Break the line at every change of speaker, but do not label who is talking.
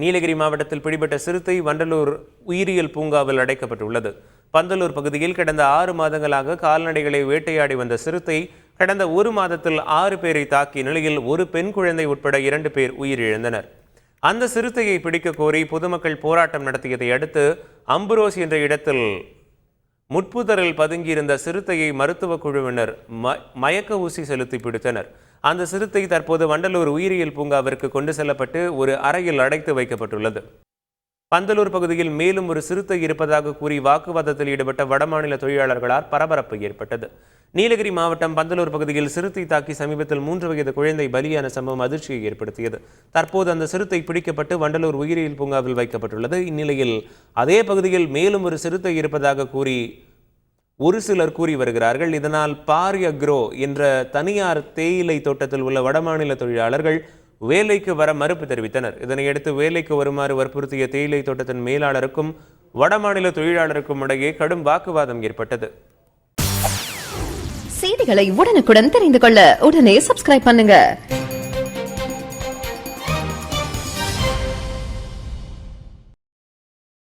நீலகிரி மாவட்டத்தில் பிடிபட்ட சிறுத்தை வண்டலூர் உயிரியல் பூங்காவில் அடைக்கப்பட்டுள்ளது. பந்தலூர் பகுதியில் கடந்த 6 மாதங்களாக கால்நடைகளை வேட்டையாடி வந்த சிறுத்தை கடந்த 1 மாதத்தில் 6 பேரை தாக்கிய நிலையில் ஒரு பெண் குழந்தை உட்பட 2 பேர் உயிரிழந்தனர். அந்த சிறுத்தையை பிடிக்க கோரி பொதுமக்கள் போராட்டம் நடத்தியதை அடுத்து அம்புரோஸ் என்ற இடத்தில் முட்புதரில் பதுங்கியிருந்த சிறுத்தையை மருத்துவ குழுவினர் மயக்க ஊசி செலுத்தி பிடித்தனர். அந்த சிறுத்தை தற்போது வண்டலூர் உயிரியல் பூங்காவிற்கு கொண்டு செல்லப்பட்டு ஒரு அறையில் அடைத்து வைக்கப்பட்டுள்ளது. பந்தலூர் பகுதியில் மேலும் ஒரு சிறுத்தை இருப்பதாக கூறி வாக்குவாதத்தில் ஈடுபட்ட வடமாநில தொழிலாளர்களால் பரபரப்பு ஏற்பட்டது. நீலகிரி மாவட்டம் பந்தலூர் பகுதியில் சிறுத்தை தாக்கி சமீபத்தில் 3 வயது குழந்தை பலியான சம்பவம் அதிர்ச்சியை ஏற்படுத்தியது. தற்போது அந்த சிறுத்தை பிடிக்கப்பட்டு வண்டலூர் உயிரியல் பூங்காவில் வைக்கப்பட்டுள்ளது. இந்நிலையில் அதே பகுதியில் மேலும் ஒரு சிறுத்தை இருப்பதாக கூறி ஒரு சிலர் கூறி வருகிறார்கள். இதனால் பாரி அக்ரோ என்ற தனியார் தேயிலை தோட்டத்தில் உள்ள வடமாநில தொழிலாளர்கள் வேலைக்கு வர மறுப்பு தெரிவித்தனர். இதனையடுத்து வேலைக்கு வருமாறு வற்புறுத்திய தேயிலை தோட்டத்தின் மேலாளருக்கும் வடமாநில தொழிலாளருக்கும் இடையே கடும் வாக்குவாதம் ஏற்பட்டது.
செய்திகளை உடனுக்குடன் தெரிந்து கொள்ள உடனே சப்ஸ்கிரைப் பண்ணுங்க.